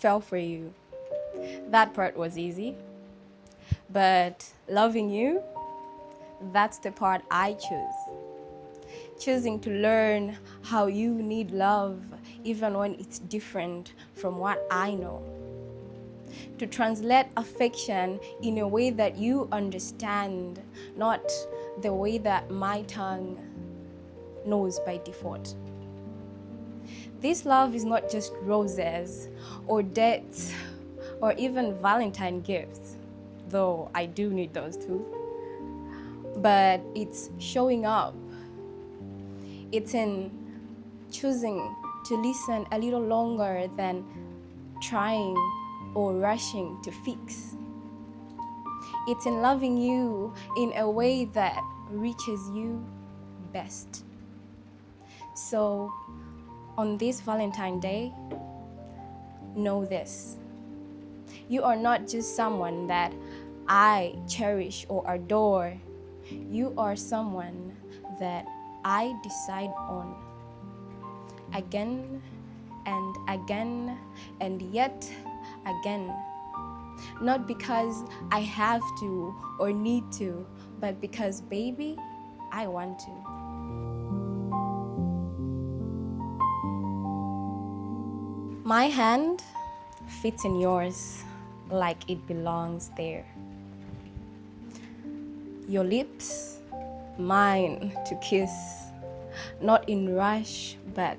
fell for you. That part was easy. But loving you, that's the part I choose. Choosing to learn how you need love, even when it's different from what I know. To translate affection in a way that you understand, not the way that my tongue knows by default. This love is not just roses or dates or even Valentine gifts, though I do need those too. But it's showing up. It's in choosing to listen a little longer than trying or rushing to fix. It's in loving you in a way that reaches you best. So, on this Valentine Day, know this. You are not just someone that I cherish or adore. You are someone that I decide on again and again and yet again. Not because I have to or need to, but because, baby, I want to. My hand fits in yours like it belongs there. Your lips, mine to kiss, not in rush, but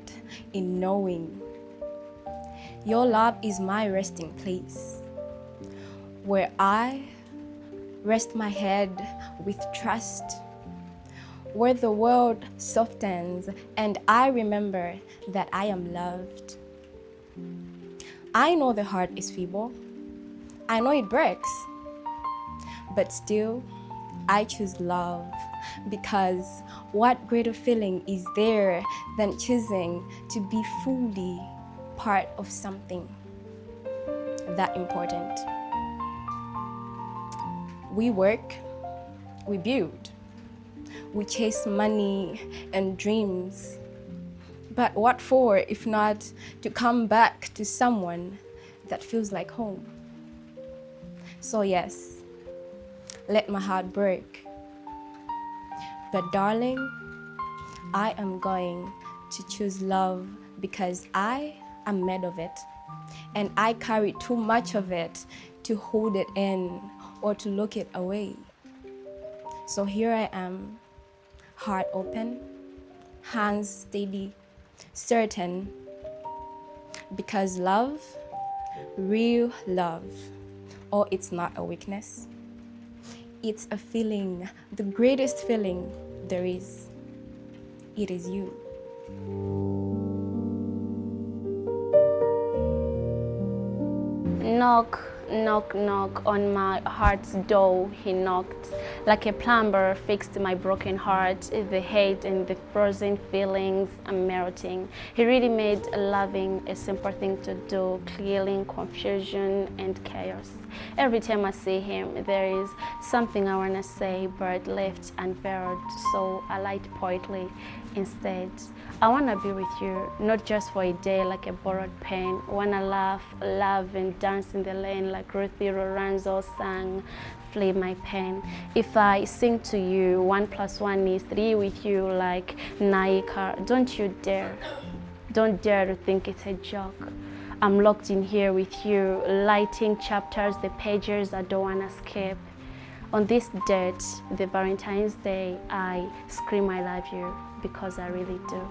in knowing. Your love is my resting place, where I rest my head with trust, where the world softens and I remember that I am loved. I know the heart is feeble. I know it breaks. But still, I choose love because what greater feeling is there than choosing to be fully part of something that important? We work, we build, we chase money and dreams. But what for if not to come back to someone that feels like home? So yes, let my heart break. But darling, I am going to choose love because I am made of it. And I carry too much of it to hold it in or to look it away. So here I am, heart open, hands steady, certain, because love, real love, oh, it's not a weakness. It's a feeling, the greatest feeling there is. It is you. Knock, knock, knock on my heart's door. He knocked like a plumber, fixed my broken heart, the hate and the frozen feelings I'm melting. He really made loving a simple thing to do, clearing confusion and chaos. Every time I see him, there is something I want to say, but left unveiled, so I write poetry instead. I want to be with you, not just for a day like a borrowed pen. Wanna laugh, love, and dance in the lane like Ruthie Lorenzo sang, Flee My Pen. If I sing to you, 1 + 1 is 3 with you like Naika, don't you dare. Don't dare to think it's a joke. I'm locked in here with you, lighting chapters, the pages I don't want to skip. On this date, the Valentine's Day, I scream I love you because I really do.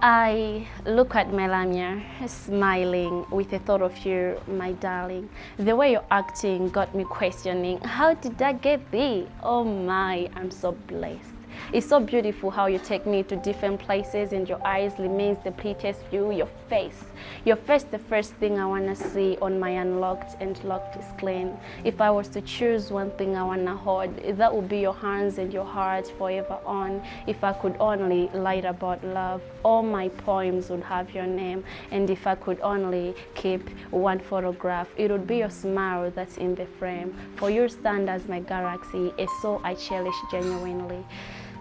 I look at Melania, smiling with the thought of you, my darling. The way you're acting got me questioning, how did I get thee? Oh my, I'm so blessed. It's so beautiful how you take me to different places and your eyes remains the prettiest view, your face. Your face, the first thing I want to see on my unlocked and locked screen. If I was to choose one thing I want to hold, that would be your hands and your heart forever on. If I could only write about love, all my poems would have your name. And if I could only keep one photograph, it would be your smile that's in the frame. For you stand as my galaxy, a soul I cherish genuinely.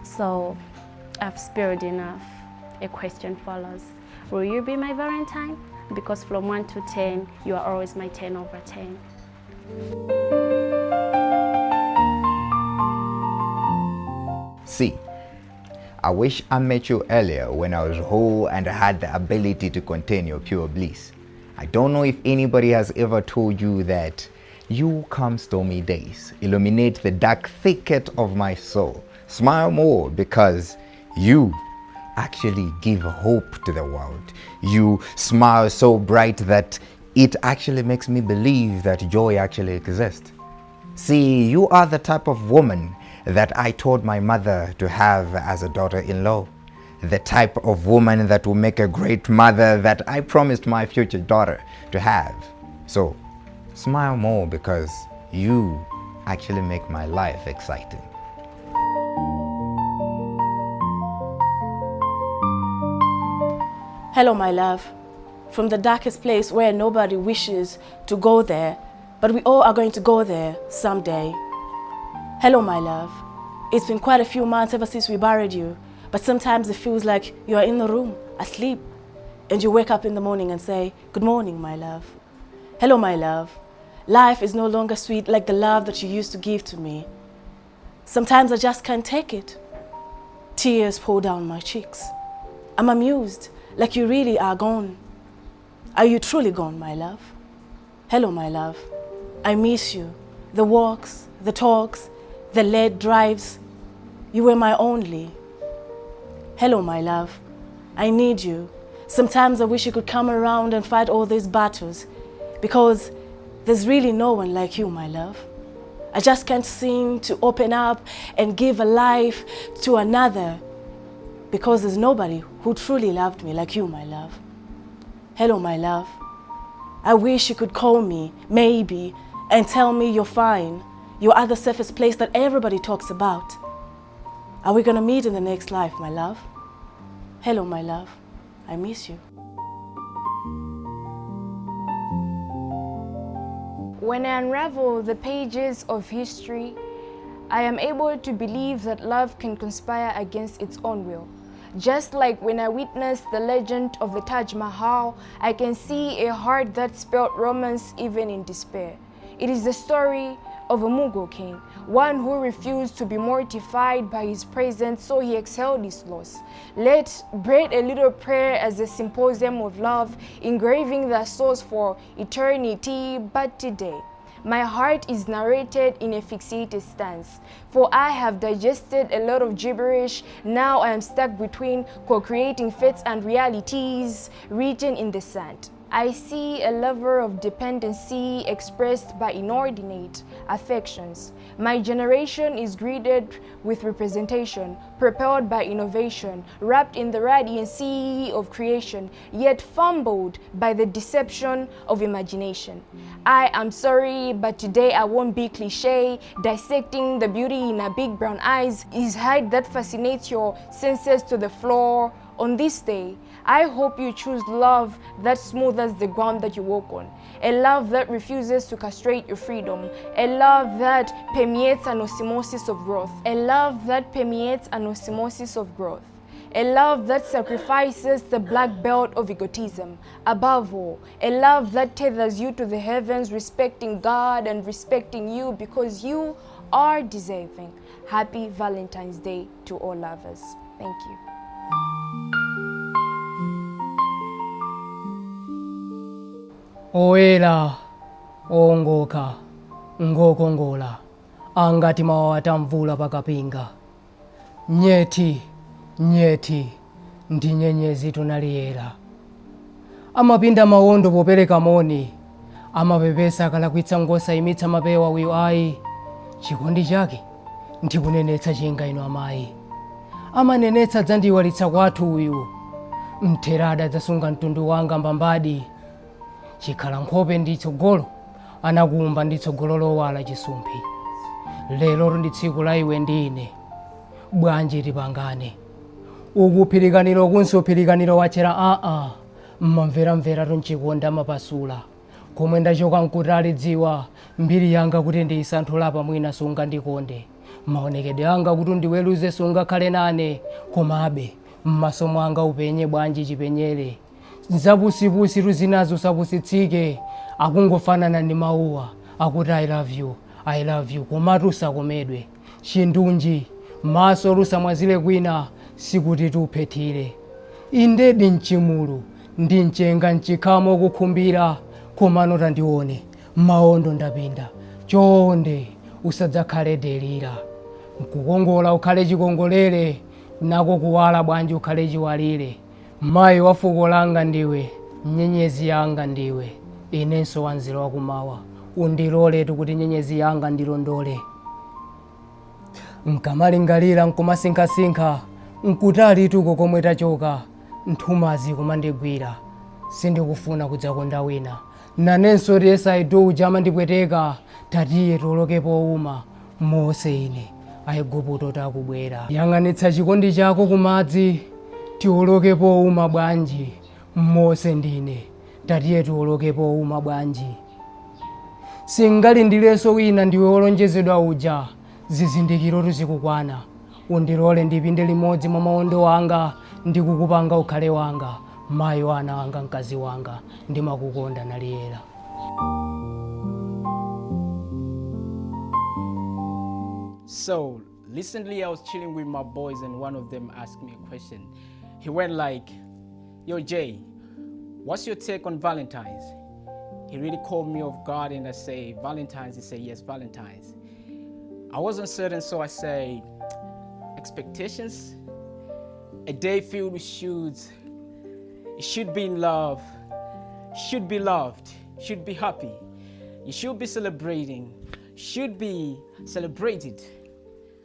So I've spilled enough. a question follows. Will you be my Valentine? Because from 1 to 10, you are always my 10 over 10. See, I wish I met you earlier when I was whole and had the ability to contain your pure bliss. I don't know if anybody has ever told you that you come stormy days, illuminate the dark thicket of my soul. Smile more because you actually give hope to the world. You smile so bright that it actually makes me believe that joy actually exists. See, you are the type of woman that I told my mother to have as a daughter-in-law. The type of woman that will make a great mother that I promised my future daughter to have. So, smile more because you actually make my life exciting. Hello, my love. From the darkest place where nobody wishes to go there, but we all are going to go there someday. Hello, my love. It's been quite a few months ever since we buried you, but sometimes it feels like you are in the room, asleep, and you wake up in the morning and say, "Good morning, my love." Hello, my love. Life is no longer sweet like the love that you used to give to me. Sometimes I just can't take it. Tears pour down my cheeks. I'm amused, like you really are gone. Are you truly gone, my love? Hello, my love. I miss you. The walks, the talks, the late drives. You were my only. Hello, my love. I need you. Sometimes I wish you could come around and fight all these battles, because there's really no one like you, my love. I just can't seem to open up and give a life to another, because there's nobody who truly loved me like you, my love. Hello, my love. I wish you could call me, maybe, and tell me you're fine. You are the safest place that everybody talks about. Are we gonna meet in the next life, my love? Hello, my love. I miss you. When I unravel the pages of history, I am able to believe that love can conspire against its own will. Just like when I witnessed the legend of the Taj Mahal, I can see a heart that spelled romance even in despair. It is the story of a Mughal king, one who refused to be mortified by his presence, so he exhaled his loss. Let breathe a little prayer as a symposium of love, engraving their souls for eternity. But today, my heart is narrated in a fixated stance, for I have digested a lot of gibberish. Now I am stuck between co-creating fates and realities written in the sand. I see a lover of dependency expressed by inordinate affections. My generation is greeted with representation, propelled by innovation, wrapped in the radiancy of creation, yet fumbled by the deception of imagination. I am sorry, but today I won't be cliche. Dissecting the beauty in her big brown eyes is height that fascinates your senses to the floor. On this day, I hope you choose love that smooths the ground that you walk on, a love that refuses to castrate your freedom, a love that permeates an osmosis of growth, a love that permeates an osmosis of growth, a love that sacrifices the black belt of egotism. Above all, a love that tethers you to the heavens, respecting God and respecting you because you are deserving. Happy Valentine's Day to all lovers. Thank you. Oela, ongoka, ngokongola, angati mawata mvula pakapinga. Nyeti, nyeti, ndi nyenyezi tunaliyera. Amapinda mawondo popereka moni, amapepesa akalakwitsa ngosa imitsa mapewa wiyo ayi. Chikondi chake ndikunenetsa chinga ino amayi. Amanenetsa dzandiwalitsa kwathu uyu. Mtherada dzasunga mtundu wanga mbambadi. Chikhala nkhope ndi tsogolo, anakumba ndi tsogolo lowala chisumphi. Lero ndi tsiku la iwe ndi ine, bwanji tipangane. Ukuphirikaniro kunso phirikaniro wachera mmamveramvera tonchikonda mapasula. Komwe ndachoka nkutali dziwa, mbiri yanga kuti ndiyisanthula pamwina sunga ndikonde. Maonekedwe anga kuti ndiweruze sunga khale nane, komabe m'maso mwanga upenye bwanji chipenyere nzapusipusi tuzinazo sapusitsike akungofanana ndi mawuwa akuti I love you komatu usakomedwe chindunji maso lusamwazire kwina sikuti tuphethire indedi mchimulu ndi mchenga mchikhamo kukhumbira komano tandione maondo ndapinda chonde usadzakhale delira mkukongola ukhale chikongolere nako kuwala bwanji ukhale chiwalire mayi wa fuko langa ndiwe nyenyezi yanga ndiwe inenso wanziro wakumawa undilole kuti nyenyezi yanga ndilondole nkamalingalira nkumasinkhasinkha nkutali tuko komwe tachoka nthumazi kumandigwira sindikufuna kudzakonda wina nanenso TSID uja amandipweteka tatiye tolokepo uma mose ine aiguputo takubwera yang'anitsa chikondi chako kumadzi tiolokepo uma bwanji mose ndine tatiye tiolokepo uma bwanji singalindilenso wina ndiwe wolonjezedwa uja zizindikiro tuzikukwana undilole ndipinde limodzi mwa maondo wanga ndikukupanga ukhale wanga mayi wana wanga mkazi wanga ndimakukonda naliyera. So recently I was chilling with my boys and one of them asked me a question. He went like, yo Jay, what's your take on Valentines? He really caught me off guard and I say Valentines, he said yes, Valentines. I wasn't certain, so I say expectations, a day filled with shoots. You should be in love, should be loved, should be happy. You should be celebrating, should be celebrated.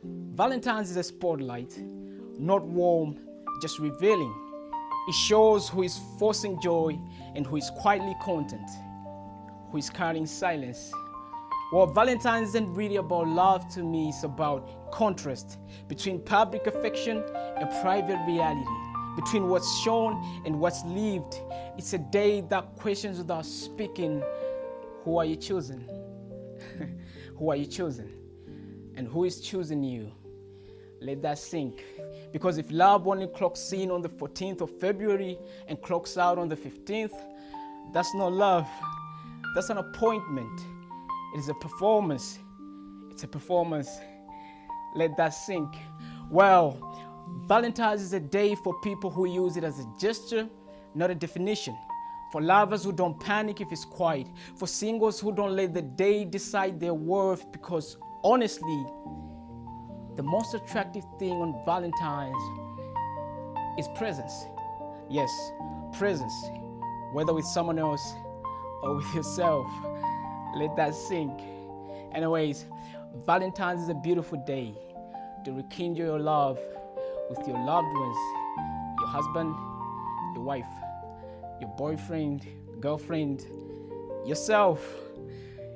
Valentine's is a spotlight, not warm, just revealing. It shows who is forcing joy and who is quietly content, who is carrying silence. Well, Valentine's isn't really about love to me, it's about contrast between public affection and private reality, between what's shown and what's lived. It's a day that questions without speaking. Who are you choosing? Who are you choosing? And who is choosing you? Let that sink. Because if love only clocks in on the 14th of February and clocks out on the 15th, that's not love. That's an appointment. It is a performance. It's a performance. Let that sink. Well, Valentine's is a day for people who use it as a gesture, not a definition. For lovers who don't panic if it's quiet. For singles who don't let the day decide their worth, because honestly, the most attractive thing on Valentine's is presence. Yes, presence. Whether with someone else or with yourself. Let that sink. Anyways, Valentine's is a beautiful day to rekindle your love with your loved ones, your husband, your wife, your boyfriend, girlfriend, yourself.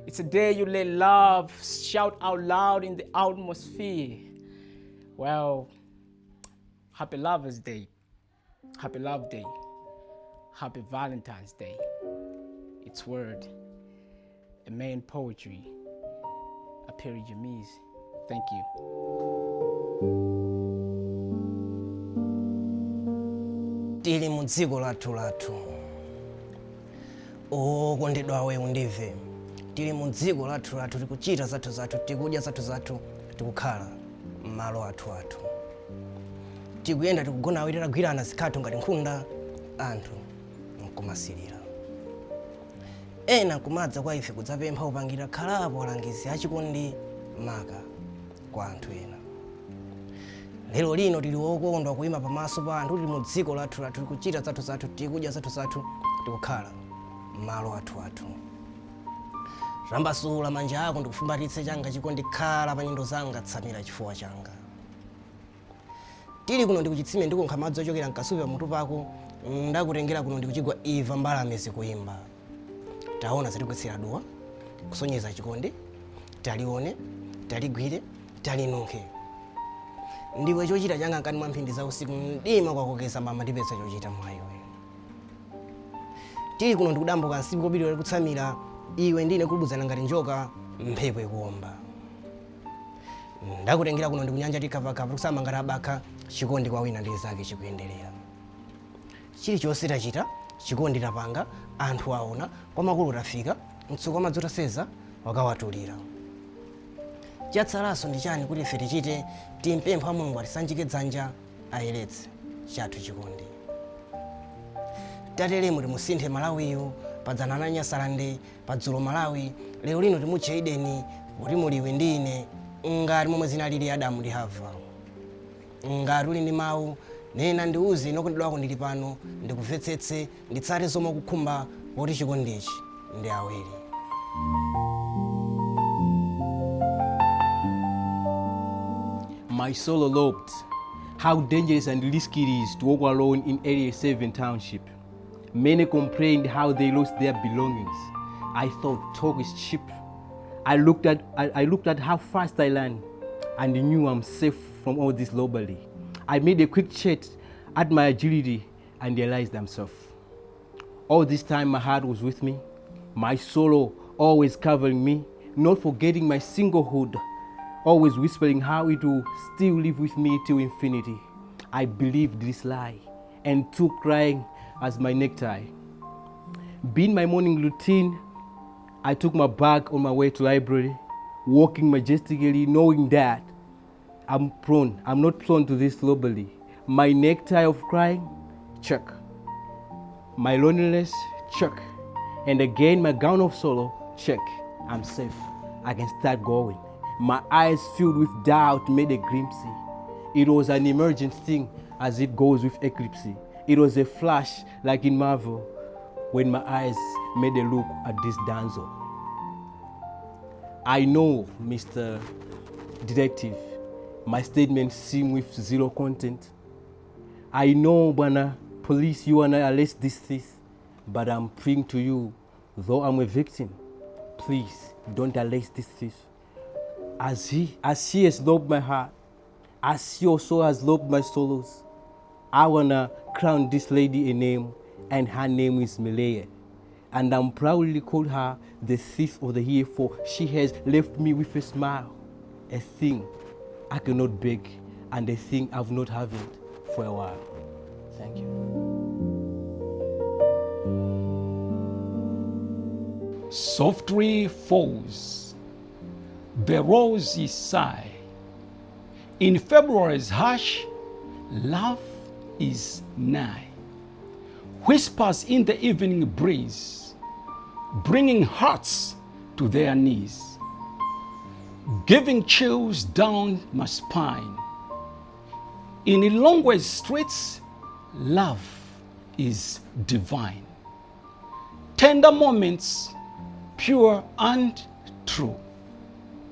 It's a day you let love shout out loud in the atmosphere. Well, happy Lover's Day, happy Love Day, happy Valentine's Day. It's word, a man poetry, a Perry Jamise. Thank you. Tili mu dziko lathu okondedwa we undive tili mu dziko lathu tikuchita zathu tikudya zathu tikukhala m'malo athu tikuyenda tikugona awiri tagwirana zikhatho ngati nkhunda anthu nkumasilira ena kumadza kwa ife kudzapempha upangira khalapo alangizi achikondi maka kwa anthu ena. Lero lino tili okondwa kuyima pamaso pa anthu tili mu dziko lathu tikuchita zathu tikudya zathu tikukhala m'malo athu. Rambasula manja ako ndikufumbatitse changa chikondi khala pa nyindo zanga tsamira chifuwa changa. Tili kuno ndikuchitsime ndikunkha madzi ochokera mkasupe pamutu pako ndakutengera kuno ndikuchigwa iva mbalame zikuyimba. Taona zatigwetsera duwa kusonyeza chikondi talione taligwire talinunkhe. Ndiwe chochita changa nkani mwa mphindi za usiku mdima kwakokeza mama ndipeza chochita mwayo. Tili kuno ndikudambuka nsiku kobiri kutsamira iwe ndine kulubuzana ngati njoka mphepo ikuomba. ndakutengera kuno ndi kunyanja tikavakava kusamangala abakha chikondi kwa wina ndi zake chikuyenderera. Chilichonse tachita chikondi tapanga, anthu aona, kwa makulu tafika, mtsuko amadzi utaseza wakawatulira. Chatsalaso ndi chani kuti ife tichite? Timpempha Mulungu atisanjike dzanja ayeretse chathu chikondi. Tateremu timusinthe Malawiyo, padzana na Nyasalande, padzulo Malawi, lero lino timutche Edeni, kuti muliwe ndi ine, ngati momwe zinalili Adamu ndi Hava. Ngati uli ndi mawu, nena ndiuze nokondedwa wako ndili pano, ndikumvetsetse, nditsate zomwe kukhumba, poti chikondichi ndi awiri. My soul eloped. How dangerous and risky it is to walk alone in Area 7 Township. Many complained how they lost their belongings. I thought talk is cheap. I looked at how fast I ran and knew I'm safe from all this globally. I made a quick check at my agility and realized I'm safe. All this time my heart was with me, my soul always covering me, not forgetting my singlehood, always whispering how it will still live with me till infinity. I believed this lie and took crying as my necktie. Being my morning routine, I took my bag on my way to library, walking majestically, knowing that I'm not prone to this globally. My necktie of crying, check. My loneliness, check. And again, my gown of sorrow, check. I'm safe. I can start going. My eyes filled with doubt made a glimpse. It was an emergent thing as it goes with eclipse. It was a flash like in Marvel when my eyes made a look at this damsel. I know, Mr. Detective, my statements seem with zero content. I know, Bwana Police, you wanna arrest this thief, but I'm praying to you, though I'm a victim, please don't arrest this thief. As she has loved my heart, as she also has loved my sorrows, I wanna crown this lady a name, and her name is Malaya. And I'm proudly called her the thief of the year, for she has left me with a smile, a thing I cannot beg, and a thing I've not had for a while. Thank you. Softly falls the rosy sigh. In February's hush, love is nigh. Whispers in the evening breeze, bringing hearts to their knees, giving chills down my spine. In Ilongwe's streets, love is divine. Tender moments, pure and true,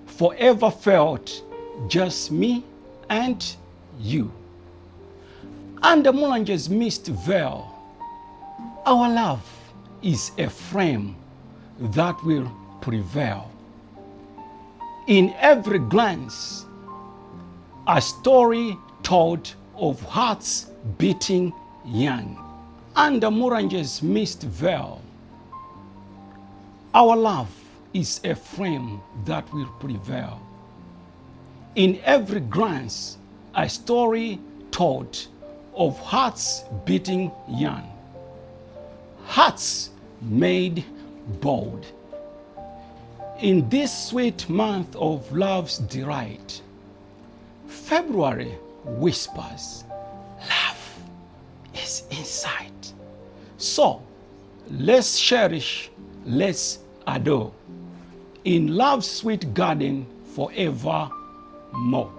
forever felt just me and you. Under Mulange's mist veil, our love is a frame that will prevail. In every glance, a story told of hearts beating young. Under Mulange's mist veil, our love is a frame that will prevail. In every glance, a story told of hearts beating young, hearts made bold. In this sweet month of love's delight, February whispers, love is inside. So let's cherish, let's adore in love's sweet garden forevermore.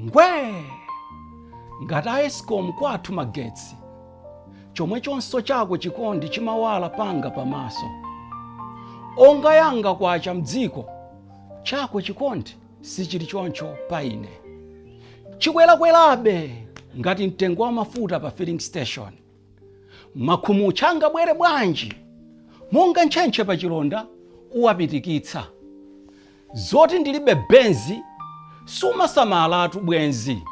Ngwe ngati aescom kwathu magetsi, chomwe chonso chako chikondi chimawala panga pamaso. Onga yanga kwacha mdziko, chako chikondi sichili choncho paine. Chikwelakwelabe ngati mtengo wa mafuta pa filling station. Makhumu changa bwere bwanji, monga ntchentche pa chilonda uwapitikitsa. Zoti ndilibe benzi, sumasamalatu bwenzi.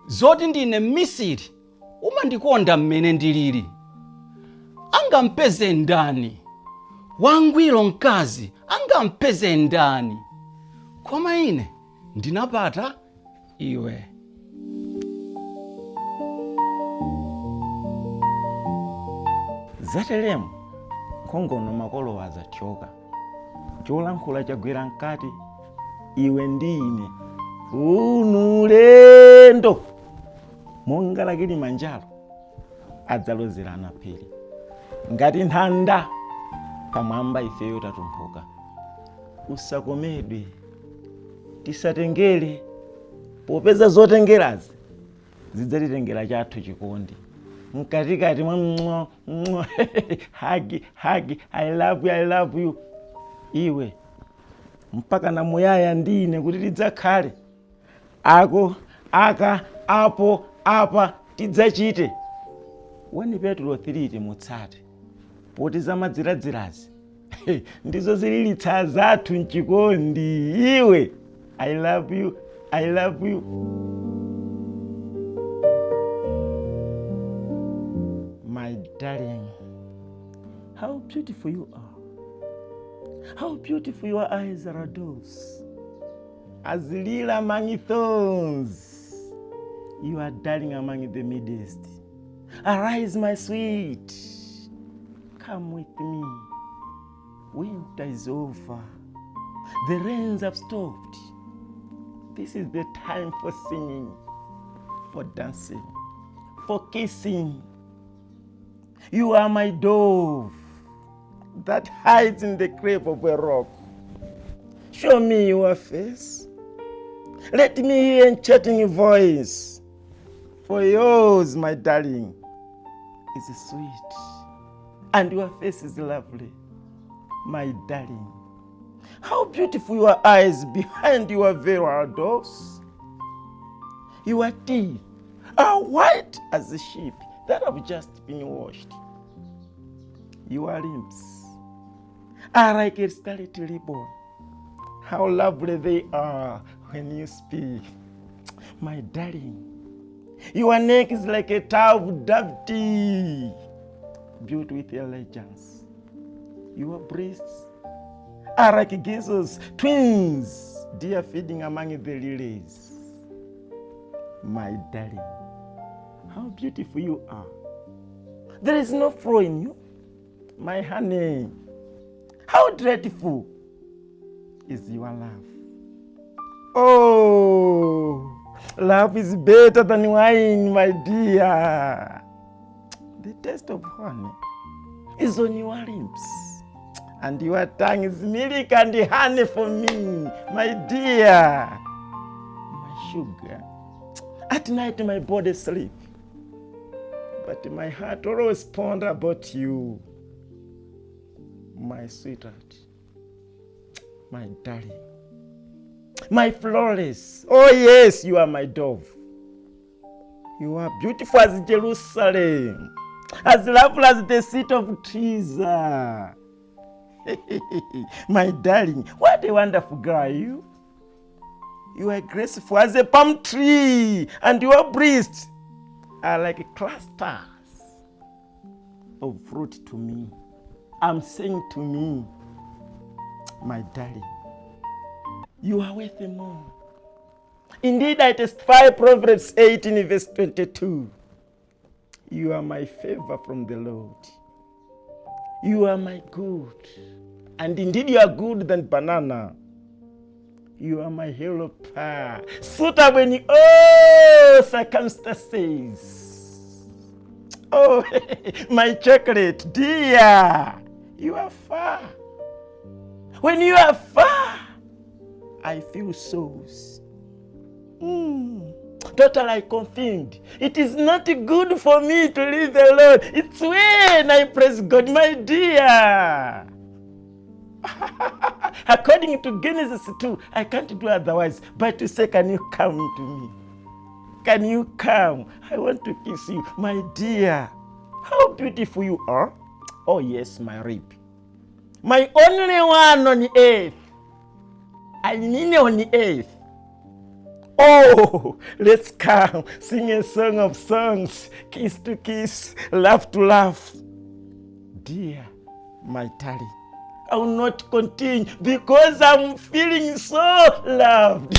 Zoti ndine mmisiri, umandikonda mmene ndilili. Angampeze ndani, wangwiro mkazi angampeze ndani, koma ine ndinapata iwe. Zatelemu kongono makolo wazatyoka, cholankhula chagwera mkati, iwe ndine unulendo monga lakini manjalo adzalozerana phiri ngati nthanda pamwamba ifeyo tatumphuka. Usakomedwe, tisatengere, popeza zotengerazi zidzatitengera chathu chikondi. Mkatikati mwa hagi I love you iwe mpaka na muyaya ndine kuti tidzakhale ako aka apo apa tidzachite. 1 Petro 3 timutsate poti za madziradzirazi ndizo zililitsa zathu mchikondi. Iwe I love you. My darling, how beautiful you are. How beautiful your eyes are, doves. As lily among thorns, you are darling among the midst. Arise, my sweet, come with me. Winter is over, the rains have stopped. This is the time for singing, for dancing, for kissing. You are my dove that hides in the cave of a rock. Show me your face. Let me hear a chatting voice. For yours, my darling, is sweet, and your face is lovely, my darling. How beautiful your eyes behind your veil are, doves. Your teeth are white as a sheep that have just been washed. Your lips are like a scarlet ribbon. How lovely they are when you speak, my darling. Your neck is like a tower of David, built with elegance. Your breasts are like Jesus, twins, dear feeding among the lilies. My darling, how beautiful you are. There is no flaw in you, my honey. How dreadful is your love. Oh, love is better than wine, my dear. The taste of honey is on your lips, and your tongue is milk and honey for me, my dear. My sugar. At night my body sleeps, but my heart always ponders about you, my sweetheart, my darling, my flawless. Oh yes, you are my dove. You are beautiful as Jerusalem, as lovely as the seat of treasure. My darling, what a wonderful girl are you. You are graceful as a palm tree, and your breasts are like clusters of fruit to me. I'm saying to me, my darling, you are worth more. Indeed, I testify Proverbs 18 verse 22. You are my favor from the Lord. You are my good. And indeed you are good than banana. You are my helper, suitable in all circumstances. Oh, my chocolate, dear, you are far. When you are far, I feel souls. Totally confirmed. It is not good for me to leave the Lord. It's when I praise God, my dear. According to Genesis 2, I can't do otherwise but to say, can you come to me? Can you come? I want to kiss you, my dear. How beautiful you are. Oh yes, my rib. My only one on the earth. I mean on the earth. Oh, let's come, sing a song of songs, kiss to kiss, laugh to laugh. Dear, my darling, I will not continue because I'm feeling so loved.